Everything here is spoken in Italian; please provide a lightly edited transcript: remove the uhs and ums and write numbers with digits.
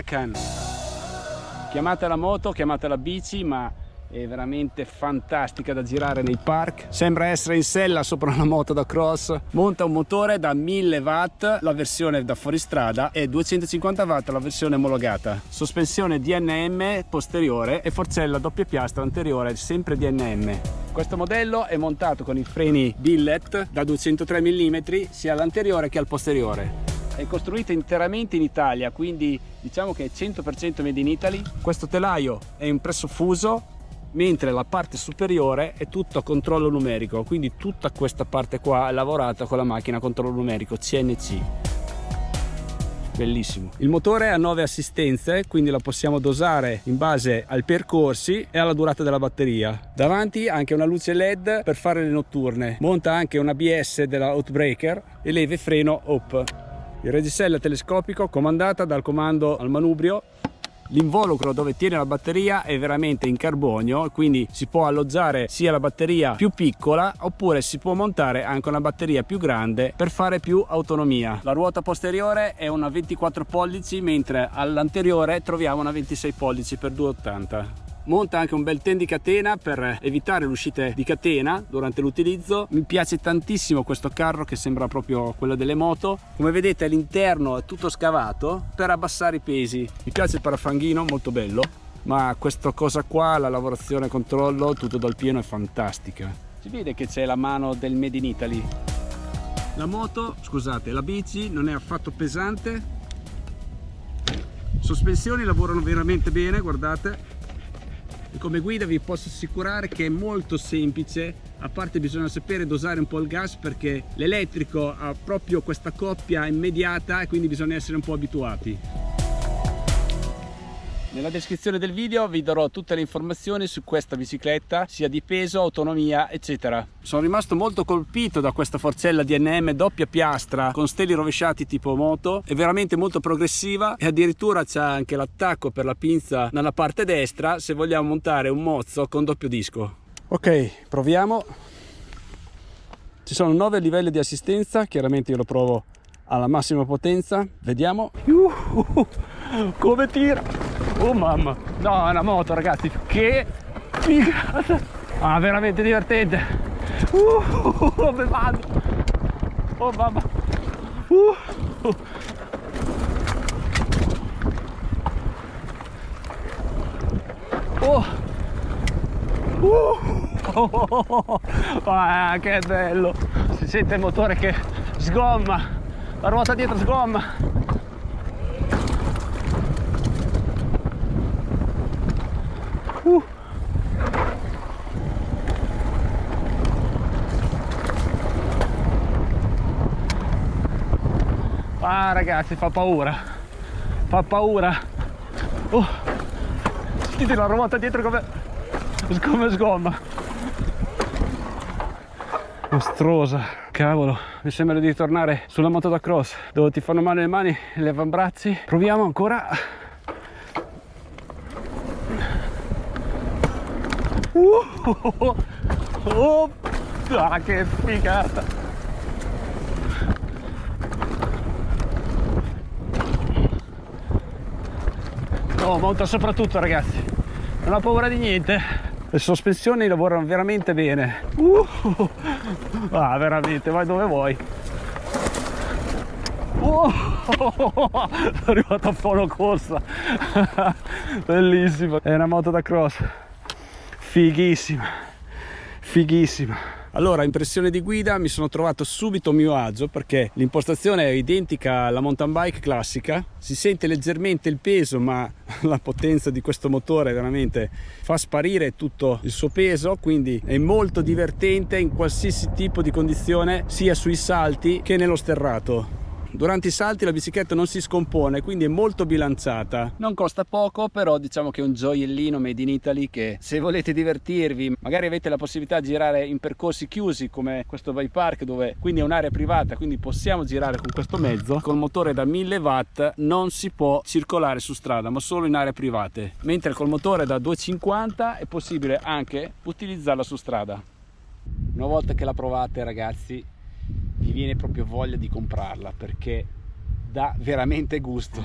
Huracan. Chiamate la moto, chiamate la bici, ma è veramente fantastica da girare nei park. Sembra essere in sella sopra una moto da cross. Monta un motore da 1000 watt la versione da fuoristrada e 250 watt la versione omologata. Sospensione DNM posteriore e forcella doppia piastra anteriore sempre DNM. Questo modello è montato con i freni billet da 203 mm sia all'anteriore che al posteriore. È costruita interamente in Italia, quindi diciamo che è 100% made in Italy. Questo telaio è impresso fuso, mentre la parte superiore è tutto a controllo numerico, quindi tutta questa parte qua è lavorata con la macchina a controllo numerico CNC. Bellissimo. Il motore ha 9 assistenze, quindi la possiamo dosare in base ai percorsi e alla durata della batteria. Davanti anche una luce LED per fare le notturne. Monta anche un ABS della Outbreaker e leve freno up. Il reggiseno telescopico comandata dal comando al manubrio. L'involucro dove tiene la batteria è veramente in carbonio, quindi si può alloggiare sia la batteria più piccola oppure si può montare anche una batteria più grande per fare più autonomia. La ruota posteriore è una 24 pollici mentre all'anteriore troviamo una 26 pollici per 2,80. Monta anche un bel ten di catena per evitare le uscite di catena durante l'utilizzo. Mi piace tantissimo questo carro che sembra proprio quello delle moto. Come vedete all'interno è tutto scavato per abbassare i pesi. Mi piace il parafanghino, molto bello, ma questa cosa qua, la lavorazione controllo tutto dal pieno è fantastica. Si vede che c'è la mano del Made in Italy. La moto, scusate, la bici non è affatto pesante. Sospensioni lavorano veramente bene, guardate. E come guida vi posso assicurare che è molto semplice, a parte bisogna sapere dosare un po' il gas perché l'elettrico ha proprio questa coppia immediata e quindi bisogna essere un po' abituati. Nella descrizione del video vi darò tutte le informazioni su questa bicicletta, sia di peso, autonomia, eccetera. Sono rimasto molto colpito da questa forcella DNM doppia piastra con steli rovesciati tipo moto, è veramente molto progressiva e addirittura c'è anche l'attacco per la pinza nella parte destra se vogliamo montare un mozzo con doppio disco. Ok, proviamo. Ci sono 9 livelli di assistenza, chiaramente io lo provo alla massima potenza, vediamo. Come tira! Oh mamma, no, è una moto ragazzi, che figata! Ah, veramente divertente! Come vado! Oh mamma! Ah, che bello! Si sente il motore che sgomma, la ruota dietro sgomma. Ah ragazzi, fa paura, fa paura. Sentite la ruota dietro come sgomma, mostruosa. Cavolo, mi sembra di ritornare sulla moto da cross dove ti fanno male le mani e gli avambracci. Proviamo ancora. Ah, che figata! Oh, monta soprattutto ragazzi, non ho paura di niente. Le sospensioni lavorano veramente bene. Ah, veramente, vai dove vuoi. Sono arrivato a fono corsa. Bellissimo, è una moto da cross, fighissima, fighissima. Allora, impressione di guida, mi sono trovato subito a mio agio perché l'impostazione è identica alla mountain bike classica, si sente leggermente il peso ma la potenza di questo motore veramente fa sparire tutto il suo peso, quindi è molto divertente in qualsiasi tipo di condizione, sia sui salti che nello sterrato. Durante i salti la bicicletta non si scompone, quindi è molto bilanciata. Non costa poco, però diciamo che è un gioiellino made in Italy che se volete divertirvi, magari avete la possibilità di girare in percorsi chiusi come questo bike park, dove quindi è un'area privata, quindi possiamo girare con questo mezzo. Col motore da 1000 watt non si può circolare su strada, ma solo in aree private, mentre col motore da 250 è possibile anche utilizzarla su strada. Una volta che la provate ragazzi, vi viene proprio voglia di comprarla perché dà veramente gusto.